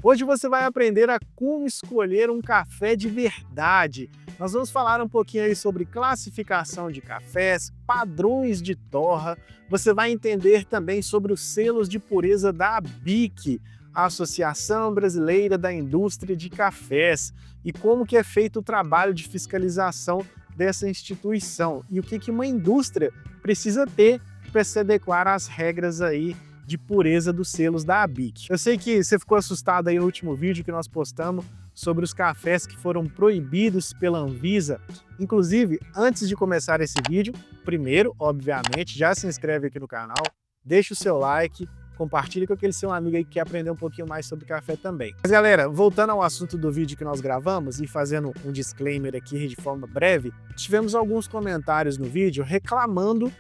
Hoje você vai aprender a como escolher um café de verdade. Nós vamos falar um pouquinho aí sobre classificação de cafés, padrões de torra. Você vai entender também sobre os selos de pureza da ABIC, a Associação Brasileira da Indústria de Cafés, e como que é feito o trabalho de fiscalização dessa instituição e o que uma indústria precisa ter para se adequar às regras aí de pureza dos selos da ABIC. Eu sei que você ficou assustado aí no último vídeo que nós postamos sobre os cafés que foram proibidos pela Anvisa. Inclusive, antes de começar esse vídeo, primeiro, obviamente, já se inscreve aqui no canal, deixa o seu like, compartilha com aquele seu amigo aí que quer aprender um pouquinho mais sobre café também. Mas galera, voltando ao assunto do vídeo que nós gravamos e fazendo um disclaimer aqui de forma breve, tivemos alguns comentários no vídeo reclamando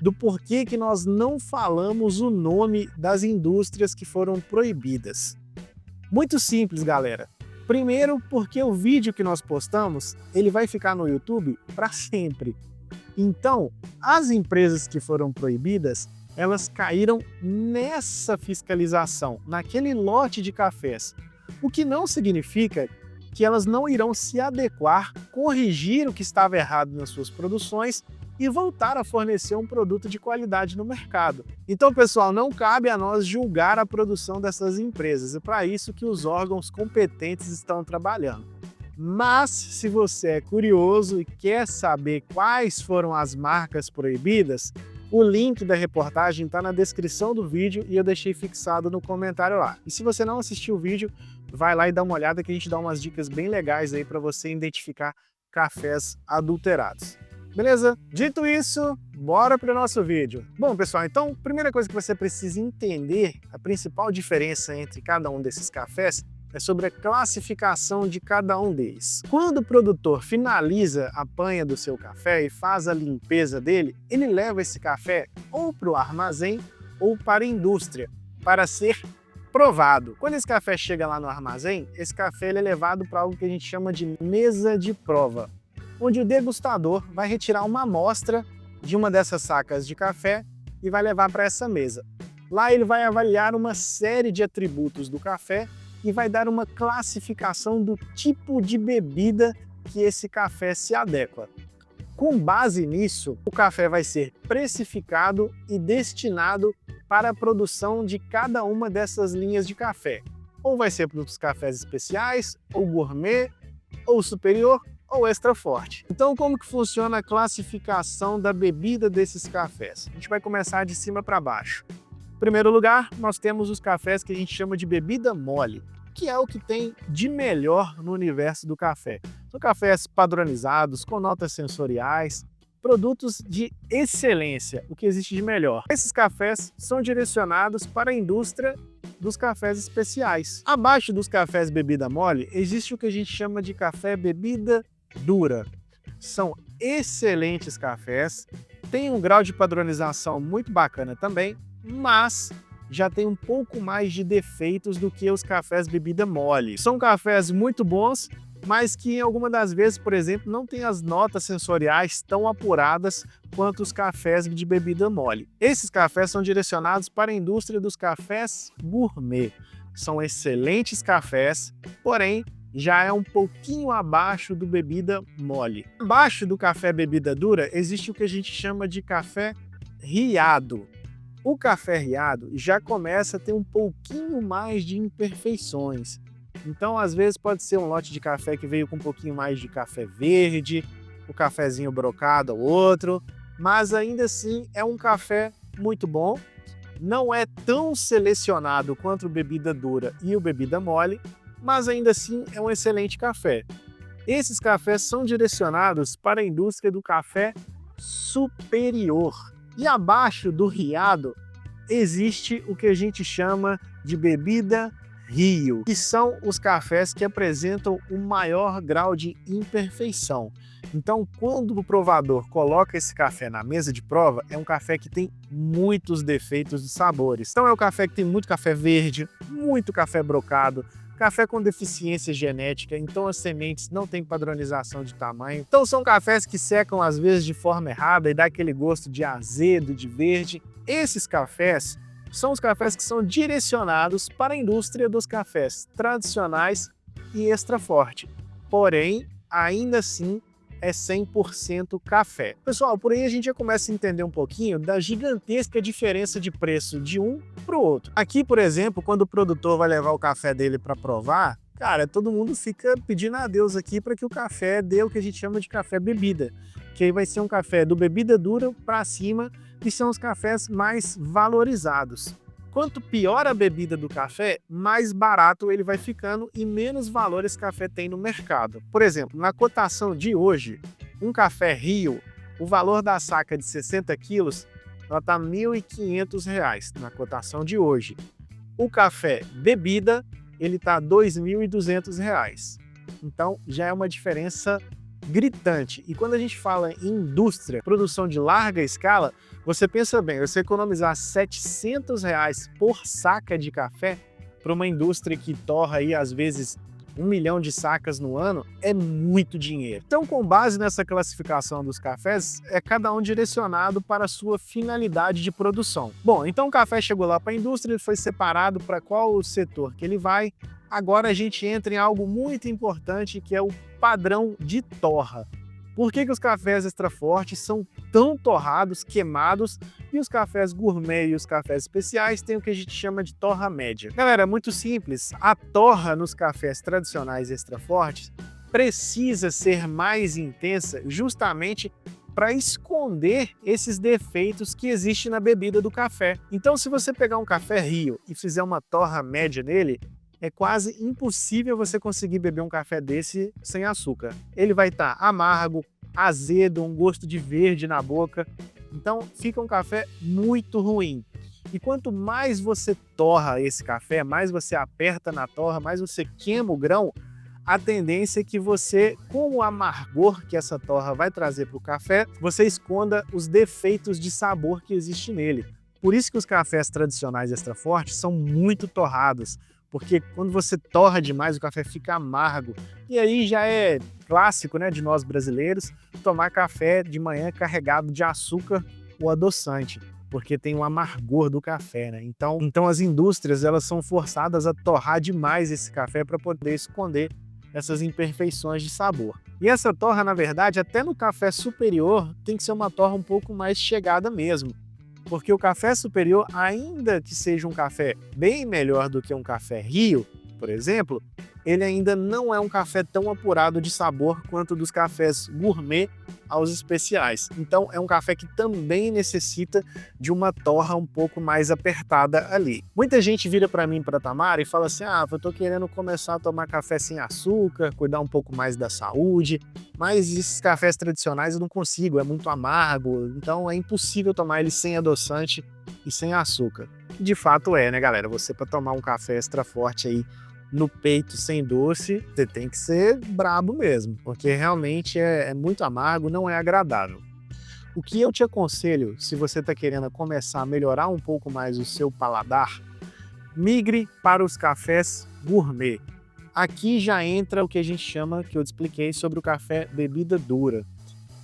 do porquê que nós não falamos o nome das indústrias que foram proibidas. Muito simples, galera. Primeiro, porque o vídeo que nós postamos, ele vai ficar no YouTube para sempre. Então, as empresas que foram proibidas, elas caíram nessa fiscalização, naquele lote de cafés. O que não significa que elas não irão se adequar, corrigir o que estava errado nas suas produções e voltar a fornecer um produto de qualidade no mercado. Então, pessoal, não cabe a nós julgar a produção dessas empresas, é para isso que os órgãos competentes estão trabalhando. Mas, se você é curioso e quer saber quais foram as marcas proibidas, o link da reportagem está na descrição do vídeo e eu deixei fixado no comentário lá. E se você não assistiu o vídeo, vai lá e dá uma olhada que a gente dá umas dicas bem legais aí para você identificar cafés adulterados. Beleza? Dito isso, bora para o nosso vídeo. Bom, pessoal, então, a primeira coisa que você precisa entender, a principal diferença entre cada um desses cafés é sobre a classificação de cada um deles. Quando o produtor finaliza a panha do seu café e faz a limpeza dele, ele leva esse café ou para o armazém ou para a indústria, para ser provado. Quando esse café chega lá no armazém, esse café ele é levado para algo que a gente chama de mesa de prova, onde o degustador vai retirar uma amostra de uma dessas sacas de café e vai levar para essa mesa. Lá ele vai avaliar uma série de atributos do café e vai dar uma classificação do tipo de bebida que esse café se adequa. Com base nisso, o café vai ser precificado e destinado para a produção de cada uma dessas linhas de café. Ou vai ser para os cafés especiais, ou gourmet, ou superior, ou extra forte. Então, como que funciona a classificação da bebida desses cafés? A gente vai começar de cima para baixo. Em primeiro lugar, nós temos os cafés que a gente chama de bebida mole, que é o que tem de melhor no universo do café. São cafés padronizados, com notas sensoriais, produtos de excelência, o que existe de melhor. Esses cafés são direcionados para a indústria dos cafés especiais. Abaixo dos cafés bebida mole, existe o que a gente chama de café bebida dura. São excelentes cafés, têm um grau de padronização muito bacana também, mas já tem um pouco mais de defeitos do que os cafés bebida mole. São cafés muito bons, mas que em alguma das vezes, por exemplo, não tem as notas sensoriais tão apuradas quanto os cafés de bebida mole. Esses cafés são direcionados para a indústria dos cafés gourmet. São excelentes cafés, porém já é um pouquinho abaixo do bebida mole. Abaixo do café bebida dura existe o que a gente chama de café riado. O café riado já começa a ter um pouquinho mais de imperfeições. Então, às vezes, pode ser um lote de café que veio com um pouquinho mais de café verde, o cafezinho brocado ou outro, mas ainda assim é um café muito bom. Não é tão selecionado quanto o bebida dura e o bebida mole, mas ainda assim é um excelente café. Esses cafés são direcionados para a indústria do café superior. E abaixo do riado existe o que a gente chama de bebida Rio, que são os cafés que apresentam o maior grau de imperfeição. Então, quando o provador coloca esse café na mesa de prova, é um café que tem muitos defeitos de sabores. Então é um café que tem muito café verde, muito café brocado, café com deficiência genética, então as sementes não têm padronização de tamanho. Então são cafés que secam às vezes de forma errada e dá aquele gosto de azedo, de verde. Esses cafés são os cafés que são direcionados para a indústria dos cafés tradicionais e extra forte. Porém, ainda assim, é 100% café. Pessoal, por aí a gente já começa a entender um pouquinho da gigantesca diferença de preço de um para o outro. Aqui, por exemplo, quando o produtor vai levar o café dele para provar, cara, todo mundo fica pedindo a Deus aqui para que o café dê o que a gente chama de café bebida, que aí vai ser um café do bebida dura para cima, que são os cafés mais valorizados. Quanto pior a bebida do café, mais barato ele vai ficando e menos valor esse café tem no mercado. Por exemplo, na cotação de hoje, um café Rio, o valor da saca de 60 quilos está R$ 1.500 na cotação de hoje. O café bebida, ele está R$ 2.200. Então já é uma diferença gritante. E quando a gente fala em indústria, produção de larga escala, você pensa bem, você economizar R$ 700 por saca de café para uma indústria que torra aí às vezes 1 milhão de sacas no ano é muito dinheiro. Então, com base nessa classificação dos cafés, é cada um direcionado para a sua finalidade de produção. Bom, então o café chegou lá para a indústria, ele foi separado para qual o setor que ele vai. Agora a gente entra em algo muito importante que é o padrão de torra. Por que os cafés extra fortes são tão torrados, queimados, e os cafés gourmet e os cafés especiais têm o que a gente chama de torra média? Galera, é muito simples. A torra nos cafés tradicionais extra fortes precisa ser mais intensa justamente para esconder esses defeitos que existem na bebida do café. Então, se você pegar um café Rio e fizer uma torra média nele, é quase impossível você conseguir beber um café desse sem açúcar. Ele vai estar amargo, azedo, um gosto de verde na boca. Então fica um café muito ruim. E quanto mais você torra esse café, mais você aperta na torra, mais você queima o grão, a tendência é que você, com o amargor que essa torra vai trazer para o café, você esconda os defeitos de sabor que existe nele. Por isso que os cafés tradicionais extra fortes são muito torrados, porque quando você torra demais o café fica amargo. E aí já é clássico, né, de nós brasileiros, tomar café de manhã carregado de açúcar ou adoçante, porque tem o amargor do café, né? Então as indústrias elas são forçadas a torrar demais esse café para poder esconder essas imperfeições de sabor. E essa torra, na verdade, até no café superior, tem que ser uma torra um pouco mais chegada mesmo. Porque o café superior, ainda que seja um café bem melhor do que um café Rio, por exemplo, ele ainda não é um café tão apurado de sabor quanto dos cafés gourmet aos especiais. Então é um café que também necessita de uma torra um pouco mais apertada ali. Muita gente vira para mim, para Tamara, e fala assim: eu tô querendo começar a tomar café sem açúcar, cuidar um pouco mais da saúde, mas esses cafés tradicionais eu não consigo, é muito amargo, então é impossível tomar eles sem adoçante e sem açúcar. De fato é, né, galera? Você, para tomar um café extra forte aí no peito sem doce, você tem que ser brabo mesmo, porque realmente é muito amargo, não é agradável. O que eu te aconselho, se você está querendo começar a melhorar um pouco mais o seu paladar, migre para os cafés gourmet. Aqui já entra o que a gente chama, que eu te expliquei sobre o café bebida dura.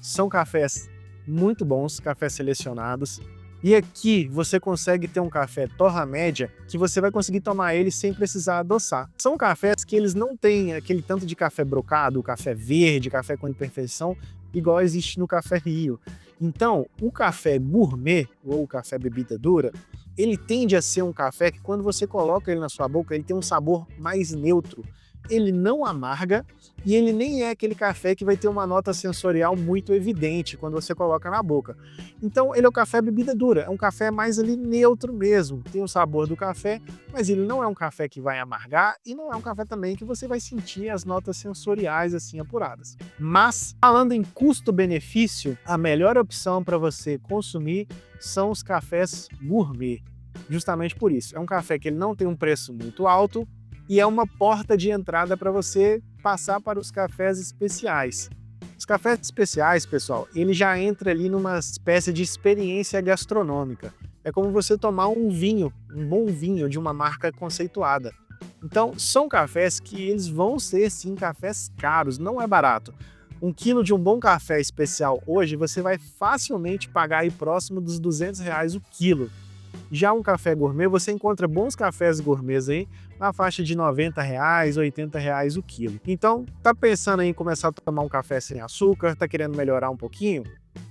São cafés muito bons, cafés selecionados. E aqui você consegue ter um café torra média que você vai conseguir tomar ele sem precisar adoçar. São cafés que eles não têm aquele tanto de café brocado, café verde, café com imperfeição, igual existe no café Rio. Então, o café gourmet, ou o café bebida dura, ele tende a ser um café que quando você coloca ele na sua boca, ele tem um sabor mais neutro. Ele não amarga e ele nem é aquele café que vai ter uma nota sensorial muito evidente quando você coloca na boca. Então ele é o café bebida dura, é um café mais ali neutro mesmo, tem o sabor do café, mas ele não é um café que vai amargar e não é um café também que você vai sentir as notas sensoriais assim apuradas. Mas falando em custo-benefício, a melhor opção para você consumir são os cafés gourmet. Justamente por isso, é um café que ele não tem um preço muito alto, e é uma porta de entrada para você passar para os cafés especiais. Os cafés especiais, pessoal, ele já entra ali numa espécie de experiência gastronômica. É como você tomar um vinho, um bom vinho de uma marca conceituada. Então, são cafés que eles vão ser, sim, cafés caros, não é barato. 1 quilo de um bom café especial hoje, você vai facilmente pagar aí próximo dos R$ 200 o quilo. Já um café gourmet, você encontra bons cafés gourmets aí na faixa de R$ 90, R$ 80 o quilo. Então, tá pensando em começar a tomar um café sem açúcar, tá querendo melhorar um pouquinho?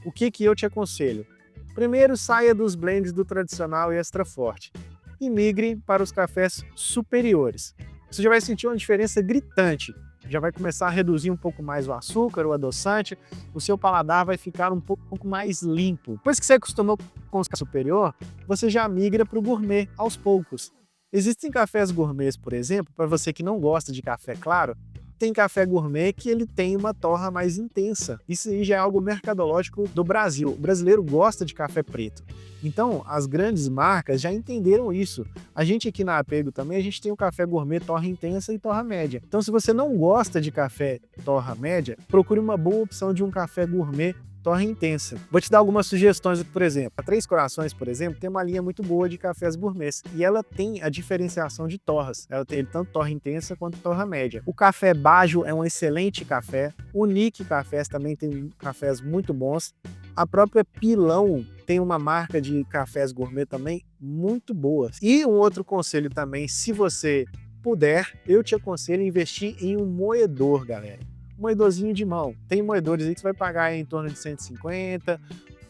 O que eu te aconselho? Primeiro, saia dos blends do tradicional e extra forte e migre para os cafés superiores. Você já vai sentir uma diferença gritante. Já vai começar a reduzir um pouco mais o açúcar, o adoçante, o seu paladar vai ficar um pouco mais limpo. Depois que você acostumou com o café superior, você já migra para o gourmet aos poucos. Existem cafés gourmets, por exemplo, para você que não gosta de café claro, tem café gourmet que ele tem uma torra mais intensa. Isso aí já é algo mercadológico do Brasil. O brasileiro gosta de café preto. Então, as grandes marcas já entenderam isso. A gente aqui na Apego também, a gente tem o café gourmet torra intensa e torra média. Então, se você não gosta de café torra média, procure uma boa opção de um café gourmet torra intensa. Vou te dar algumas sugestões, por exemplo. A Três Corações, por exemplo, tem uma linha muito boa de cafés gourmets e ela tem a diferenciação de torras. Ela tem tanto torra intensa quanto torra média. O Café Bajo é um excelente café. O Nick Cafés também tem cafés muito bons. A própria Pilão tem uma marca de cafés gourmet também muito boas. E um outro conselho também, se você puder, eu te aconselho a investir em um moedor, galera. Moedorzinho de mão. Tem moedores aí que você vai pagar em torno de 150, R$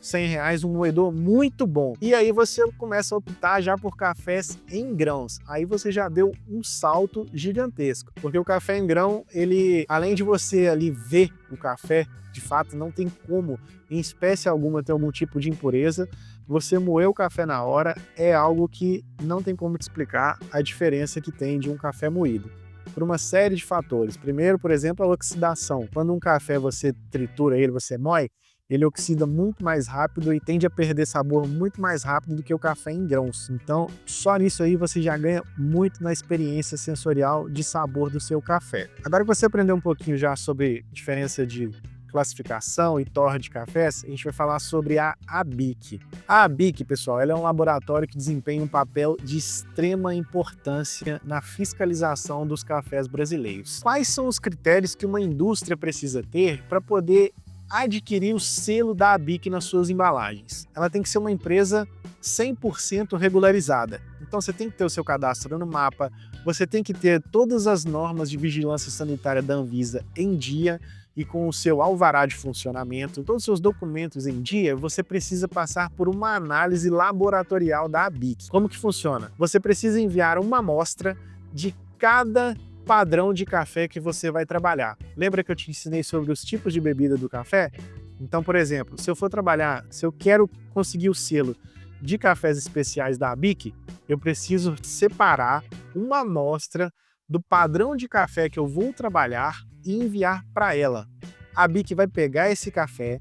100, um moedor muito bom. E aí você começa a optar já por cafés em grãos. Aí você já deu um salto gigantesco. Porque o café em grão, ele, além de você ali ver o café, de fato não tem como, em espécie alguma, ter algum tipo de impureza. Você moer o café na hora é algo que não tem como te explicar a diferença que tem de um café moído. Por uma série de fatores. Primeiro, por exemplo, a oxidação. Quando um café você tritura ele, você moe, ele oxida muito mais rápido e tende a perder sabor muito mais rápido do que o café em grãos. Então, só nisso aí você já ganha muito na experiência sensorial de sabor do seu café. Agora que você aprendeu um pouquinho já sobre a diferença de classificação e torra de cafés, a gente vai falar sobre a ABIC. A ABIC, pessoal, ela é um laboratório que desempenha um papel de extrema importância na fiscalização dos cafés brasileiros. Quais são os critérios que uma indústria precisa ter para poder adquirir o selo da ABIC nas suas embalagens? Ela tem que ser uma empresa 100% regularizada. Então você tem que ter o seu cadastro no mapa, você tem que ter todas as normas de vigilância sanitária da Anvisa em dia, e com o seu alvará de funcionamento, todos os seus documentos em dia, você precisa passar por uma análise laboratorial da ABIC. Como que funciona? Você precisa enviar uma amostra de cada padrão de café que você vai trabalhar. Lembra que eu te ensinei sobre os tipos de bebida do café? Então, por exemplo, se eu quero conseguir o selo de cafés especiais da ABIC, eu preciso separar uma amostra do padrão de café que eu vou trabalhar e enviar para ela. A ABIC vai pegar esse café,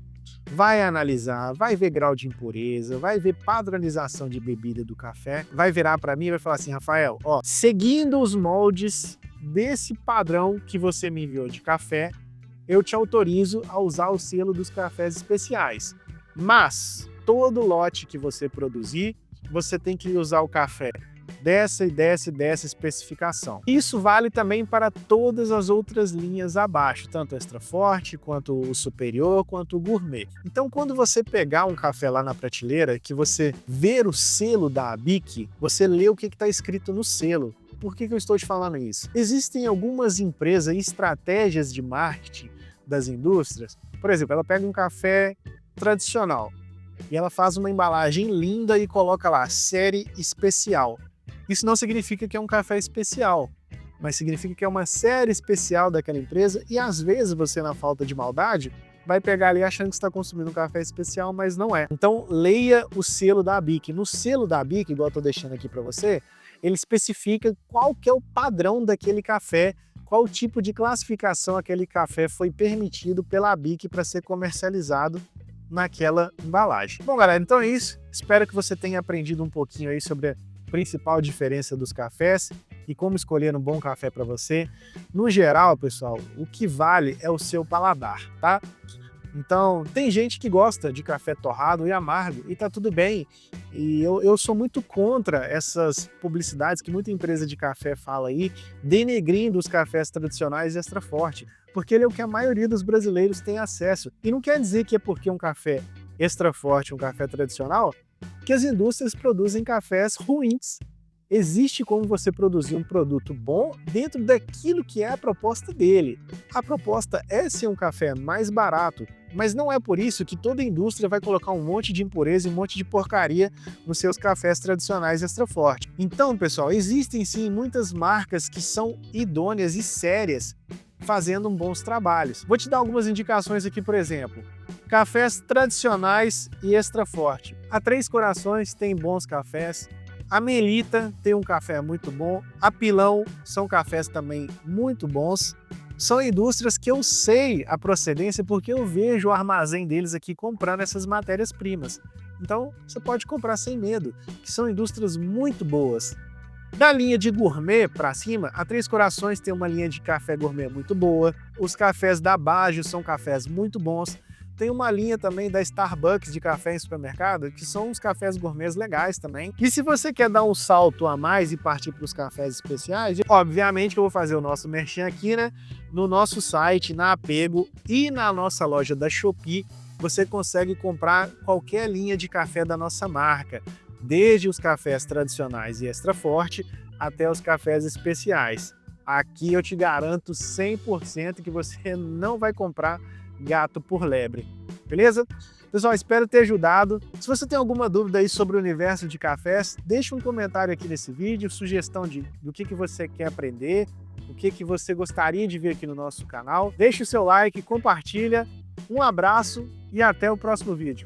vai analisar, vai ver grau de impureza, vai ver padronização de bebida do café, vai virar para mim e vai falar assim: Rafael, ó, seguindo os moldes desse padrão que você me enviou de café, eu te autorizo a usar o selo dos cafés especiais. Mas todo lote que você produzir, você tem que usar o café dessa especificação. Isso vale também para todas as outras linhas abaixo, tanto o extra forte, quanto o superior, quanto o gourmet. Então, quando você pegar um café lá na prateleira, que você ver o selo da ABIC, você lê o que está escrito no selo. Por que eu estou te falando isso? Existem algumas empresas e estratégias de marketing das indústrias. Por exemplo, ela pega um café tradicional e ela faz uma embalagem linda e coloca lá, série especial. Isso não significa que é um café especial, mas significa que é uma série especial daquela empresa e às vezes você, na falta de maldade, vai pegar ali achando que está consumindo um café especial, mas não é. Então leia o selo da ABIC. No selo da ABIC, igual eu estou deixando aqui para você, ele especifica qual que é o padrão daquele café, qual tipo de classificação aquele café foi permitido pela ABIC para ser comercializado naquela embalagem. Bom, galera, então é isso. Espero que você tenha aprendido um pouquinho aí sobre a principal diferença dos cafés e como escolher um bom café para você. No geral, pessoal, o que vale é o seu paladar, tá? Então, tem gente que gosta de café torrado e amargo e tá tudo bem. E eu sou muito contra essas publicidades que muita empresa de café fala aí, denegrindo os cafés tradicionais extra forte, porque ele é o que a maioria dos brasileiros tem acesso. E não quer dizer que é porque um café extra forte, um café tradicional, que as indústrias produzem cafés ruins. Existe como você produzir um produto bom dentro daquilo que é a proposta dele. A proposta é ser um café mais barato, mas não é por isso que toda indústria vai colocar um monte de impureza e um monte de porcaria nos seus cafés tradicionais extra forte. Então, pessoal, existem sim muitas marcas que são idôneas e sérias fazendo bons trabalhos. Vou te dar algumas indicações aqui, por exemplo. Cafés tradicionais e extra forte. A Três Corações tem bons cafés. A Melita tem um café muito bom, a Pilão são cafés também muito bons. São indústrias que eu sei a procedência porque eu vejo o armazém deles aqui comprando essas matérias-primas. Então você pode comprar sem medo, que são indústrias muito boas. Da linha de gourmet para cima, a Três Corações tem uma linha de café gourmet muito boa. Os cafés da Baggio são cafés muito bons. Tem uma linha também da Starbucks de café em supermercado, que são uns cafés gourmets legais também. E se você quer dar um salto a mais e partir para os cafés especiais, obviamente que eu vou fazer o nosso merchan aqui, né? No nosso site, na Apego e na nossa loja da Shopee, você consegue comprar qualquer linha de café da nossa marca, desde os cafés tradicionais e extra forte até os cafés especiais. Aqui eu te garanto 100% que você não vai comprar gato por lebre, beleza? Pessoal, espero ter ajudado. Se você tem alguma dúvida aí sobre o universo de cafés, deixa um comentário aqui nesse vídeo, sugestão do que você quer aprender, o que você gostaria de ver aqui no nosso canal. Deixe o seu like, compartilha, um abraço e até o próximo vídeo.